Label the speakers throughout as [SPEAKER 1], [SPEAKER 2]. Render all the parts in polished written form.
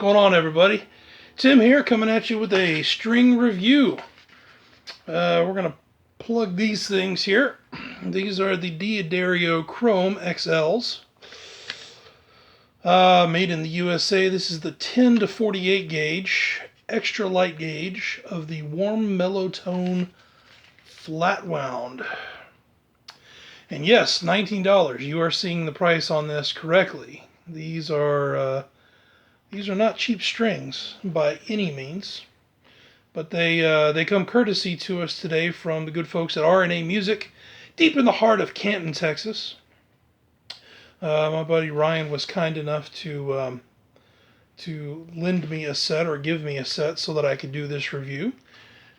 [SPEAKER 1] going on, everybody? Tim here, coming at you with a string review. We're going to plug these things here. These are the D'Addario Chrome XLs. Made in the USA. This is the 10 to 48 gauge, extra light gauge of the warm mellow tone flat wound. And yes, $19. You are seeing the price on this correctly. These are not cheap strings by any means, but they come courtesy to us today from the good folks at R&A Music, deep in the heart of Canton, Texas. My buddy Ryan was kind enough to lend me a set, or give me a set, so that I could do this review,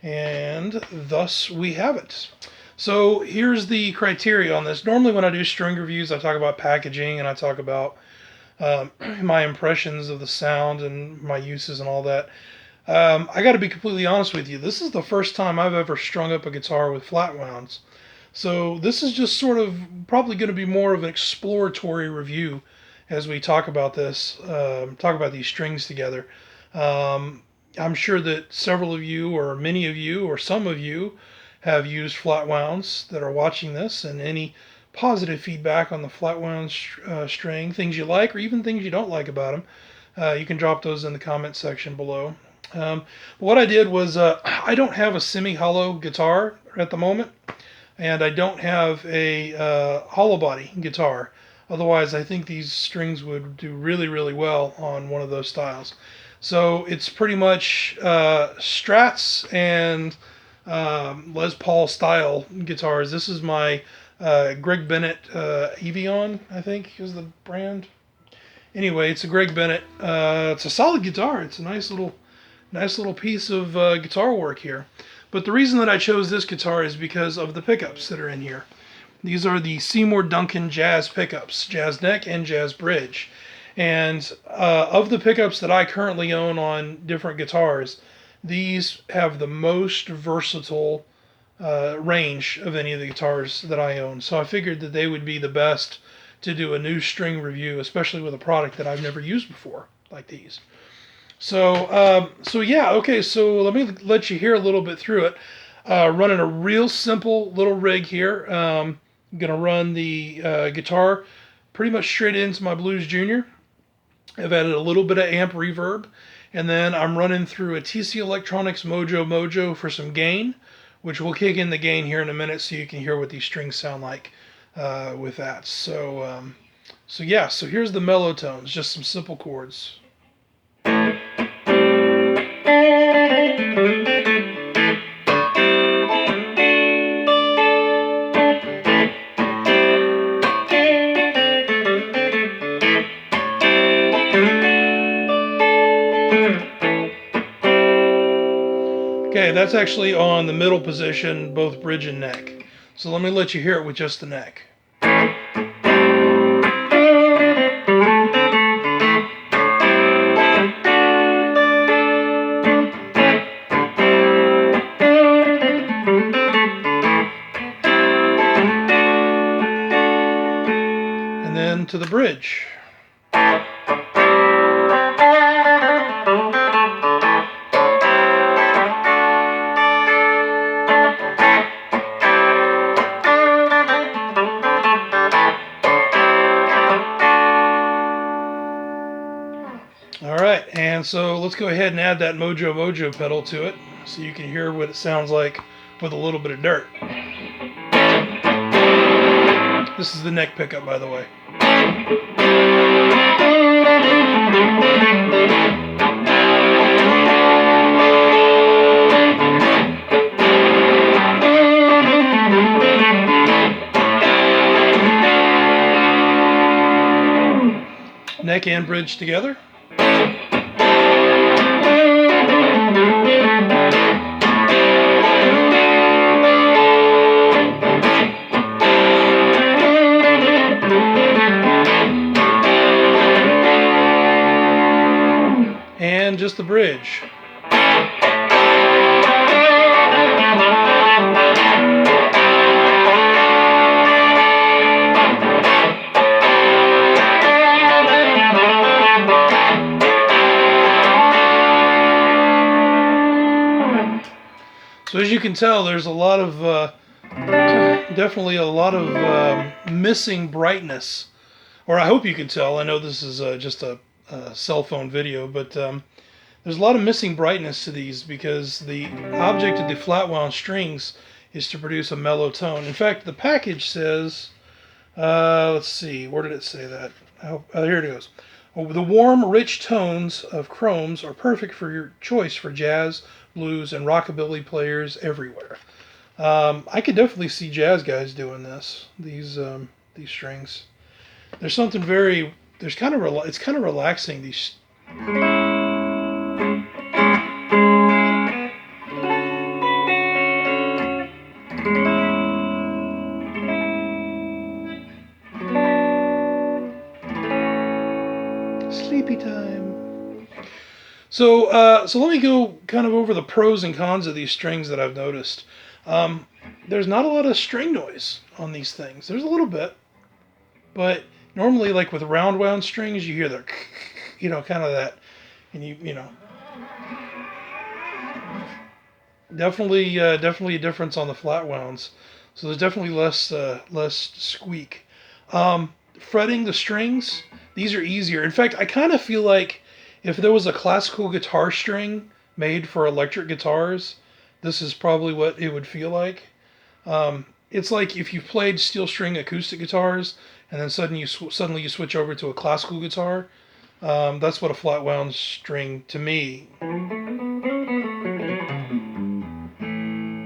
[SPEAKER 1] and thus we have it. So here's the criteria on this. Normally when I do string reviews, I talk about packaging and I talk about my impressions of the sound and my uses and all that. I got to be completely honest with you. This is the first time I've ever strung up a guitar with flat wounds. So this is just sort of probably going to be more of an exploratory review as we talk about this, talk about these strings together. I'm sure that several of you, or many of you, or some of you have used flat wounds that are watching this, and any positive feedback on the flat wound string, things you like or even things you don't like about them, you can drop those in the comment section below. What I did was I don't have a semi-hollow guitar at the moment, and I don't have a hollow body guitar. Otherwise, I think these strings would do really, really well on one of those styles. So it's pretty much Strats and Les Paul style guitars. This is my Greg Bennett Evian, I think is the brand. Anyway, it's a Greg Bennett. It's a solid guitar. It's a nice little piece of guitar work here. But the reason that I chose this guitar is because of the pickups that are in here. These are the Seymour Duncan Jazz pickups, Jazz Neck and Jazz Bridge. And of the pickups that I currently own on different guitars, these have the most versatile range of any of the guitars that I own. So I figured that they would be the best to do a new string review, especially with a product that I've never used before, like these. So yeah, okay, so let me let you hear a little bit through it. Running a real simple little rig here. I'm going to run the guitar pretty much straight into my Blues Junior. I've added a little bit of amp reverb, and then I'm running through a TC Electronics Mojo for some gain, which will kick in the gain here in a minute so you can hear what these strings sound like with that. So yeah, so here's the mellow tones, just some simple chords. Okay, that's actually on the middle position, both bridge and neck. So let me let you hear it with just the neck. And then to the bridge. Alright, and so let's go ahead and add that Mojo pedal to it so you can hear what it sounds like with a little bit of dirt. This is the neck pickup, by the way. Neck and bridge together. And just the bridge. you can tell, there's a lot of definitely a lot of missing brightness, or I hope you can tell. I know this is just a cell phone video, but there's a lot of missing brightness to these because the object of the flat wound strings is to produce a mellow tone. In fact, the package says, let's see, where did it say that? Here it goes. The warm, rich tones of chromes are perfect for your choice for jazz, blues, and rockabilly players everywhere. I could definitely see jazz guys doing this. These strings. There's something very. There's kind of it's kind of relaxing. These. Sleepy time. So let me go kind of over the pros and cons of these strings that I've noticed. There's not a lot of string noise on these things. There's a little bit, but normally, like with round wound strings, you hear the, kind of that, and definitely a difference on the flat wounds. So there's definitely less squeak. Fretting the strings, these are easier. In fact, I kind of feel like if there was a classical guitar string made for electric guitars, this is probably what it would feel like. It's like if you played steel string acoustic guitars and then suddenly you switch over to a classical guitar. That's what a flat wound string to me.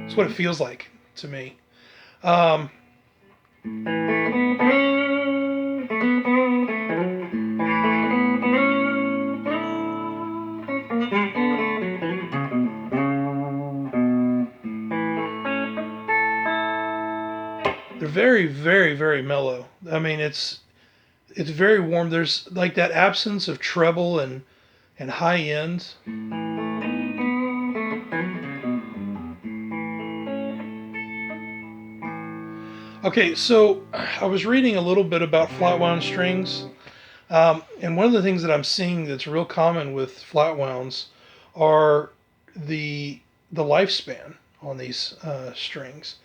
[SPEAKER 1] It's what it feels like to me. Um, they're very, very, very mellow. I mean, it's very warm. There's like that absence of treble and high ends. Okay, so I was reading a little bit about flat wound strings, and one of the things that I'm seeing that's real common with flat wounds are the lifespan on these strings.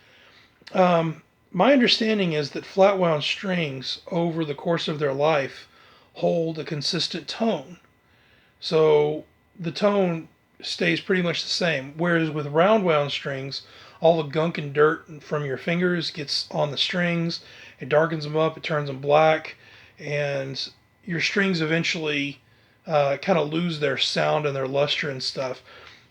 [SPEAKER 1] My understanding is that flat wound strings, over the course of their life, hold a consistent tone. So the tone stays pretty much the same. Whereas with round wound strings, all the gunk and dirt from your fingers gets on the strings. It darkens them up. It turns them black, and your strings eventually kind of lose their sound and their luster and stuff.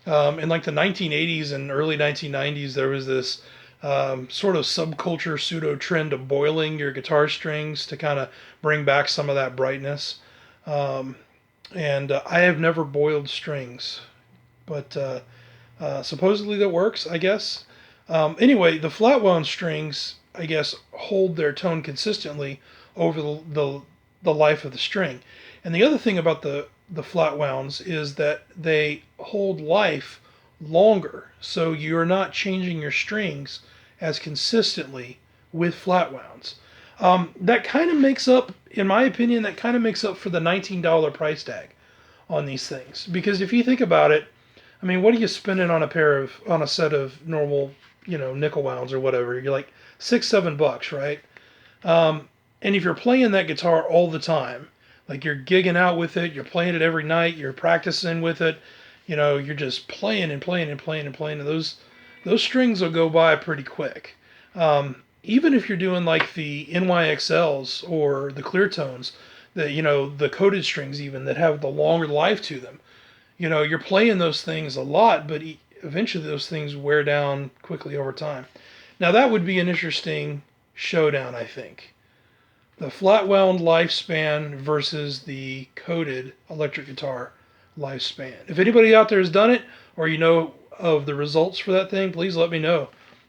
[SPEAKER 1] In like the 1980s and early 1990s, there was this sort of subculture pseudo trend of boiling your guitar strings to kind of bring back some of that brightness. And I have never boiled strings, but supposedly that works, I guess. Anyway, the flat wound strings, I guess, hold their tone consistently over the life of the string. And the other thing about the flat wounds is that they hold life longer, so you're not changing your strings as consistently with flat wounds. That kind of makes up, in my opinion, that kind of makes up for the $19 price tag on these things. Because if you think about it, I mean, what are you spending on a set of normal, nickel wounds or whatever? You're like $6-7, right? And if you're playing that guitar all the time, like you're gigging out with it, you're playing it every night, you're practicing with it, you're just playing and playing and playing and playing, and those strings will go by pretty quick. Even if you're doing like the NYXLs or the clear tones, the coated strings even that have the longer life to them, you're playing those things a lot, but eventually those things wear down quickly over time. Now that would be an interesting showdown, I think. The flat wound lifespan versus the coated electric guitar lifespan. If anybody out there has done it, or you know of the results for that thing, please let me know.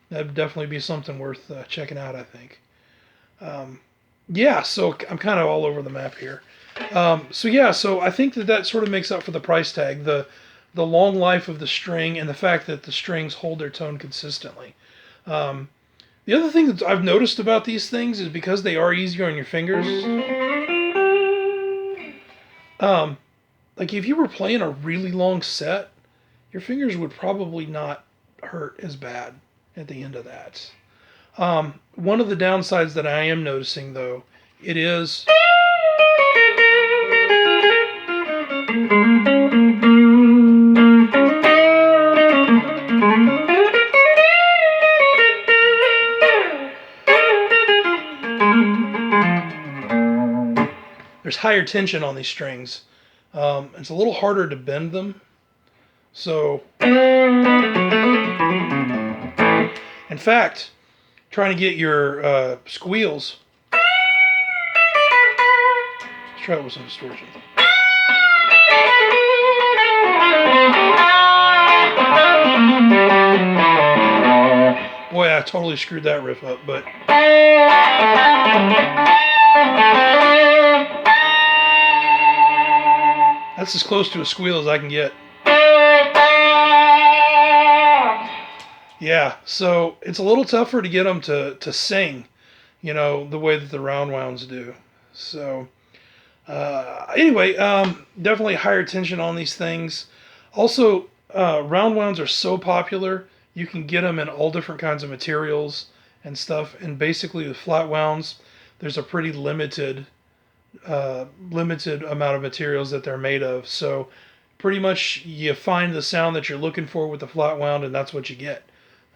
[SPEAKER 1] That'd definitely be something worth checking out, I think. Yeah, so I'm kind of all over the map here. So I think that sort of makes up for the price tag, the long life of the string, and the fact that the strings hold their tone consistently. The other thing that I've noticed about these things is because they are easier on your fingers. Like if you were playing a really long set, your fingers would probably not hurt as bad at the end of that. One of the downsides that I am noticing, though, it is there's higher tension on these strings. It's a little harder to bend them. So, in fact, trying to get your squeals, let's try it with some distortion. Boy, I totally screwed that riff up, but that's as close to a squeal as I can get. Yeah, so it's a little tougher to get them to sing, the way that the round wounds do. So, anyway, definitely higher tension on these things. Also, round wounds are so popular, you can get them in all different kinds of materials and stuff. And basically, with flat wounds, there's a pretty limited amount of materials that they're made of. So, pretty much you find the sound that you're looking for with the flat wound, and that's what you get.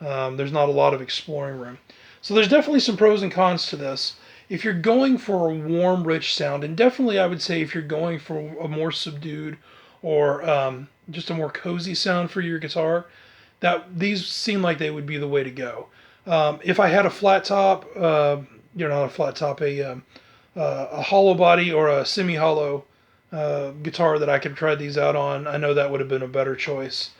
[SPEAKER 1] There's not a lot of exploring room. So there's definitely some pros and cons to this. If you're going for a warm, rich sound, and definitely I would say if you're going for a more subdued or just a more cozy sound for your guitar, that these seem like they would be the way to go. If I had a flat top, not a flat top, a hollow body or a semi-hollow guitar that I could try these out on, I know that would have been a better choice.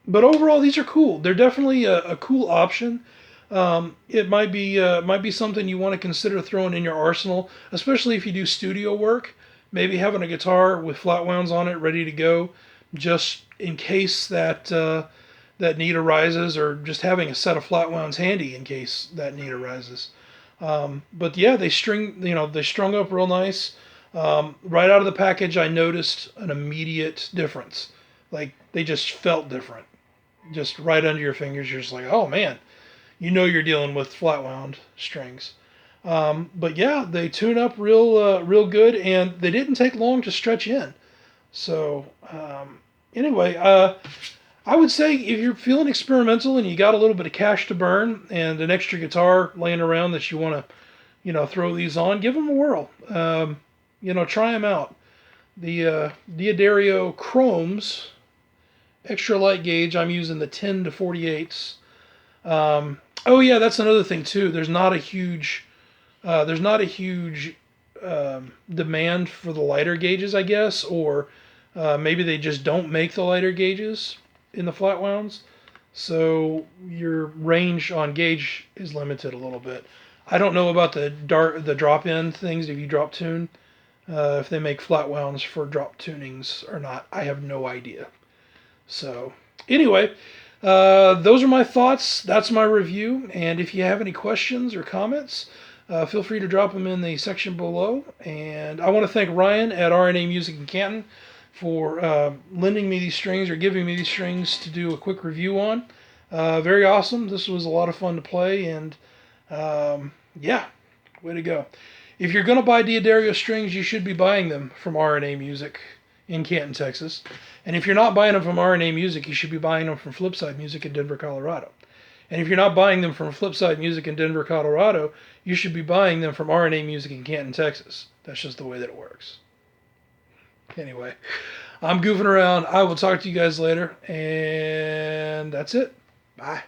[SPEAKER 1] But overall, these are cool. They're definitely a cool option. It might be something you want to consider throwing in your arsenal, especially if you do studio work. Maybe having a guitar with flat wounds on it ready to go, just in case that need arises, or just having a set of flat wounds handy in case that need arises. But yeah, they strung up real nice. Right out of the package, I noticed an immediate difference. Like, they just felt different. Just right under your fingers, you're just like, oh man, you're dealing with flat wound strings. But yeah, they tune up real good, and they didn't take long to stretch in. So anyway, I would say if you're feeling experimental and you got a little bit of cash to burn and an extra guitar laying around that you want to, throw these on, give them a whirl. Try them out. The D'Addario Chromes extra light gauge, I'm using the 10 to 48s. Oh yeah, that's another thing too. There's not a huge demand for the lighter gauges, I guess, or maybe they just don't make the lighter gauges in the flat wounds, so your range on gauge is limited a little bit. I don't know about the drop-in things if you drop tune, if they make flat wounds for drop tunings or not. I have no idea. So anyway, those are my thoughts. That's my review. And if you have any questions or comments, feel free to drop them in the section below. And I want to thank Ryan at RNA Music in Canton for lending me these strings, or giving me these strings to do a quick review on. Very awesome. This was a lot of fun to play, and yeah, way to go. If you're going to buy D'Addario strings, you should be buying them from RNA Music in Canton, Texas. And if you're not buying them from RNA Music, you should be buying them from Flipside Music in Denver, Colorado. And if you're not buying them from Flipside Music in Denver, Colorado, you should be buying them from RNA Music in Canton, Texas. That's just the way that it works. Anyway, I'm goofing around. I will talk to you guys later, and that's it. Bye.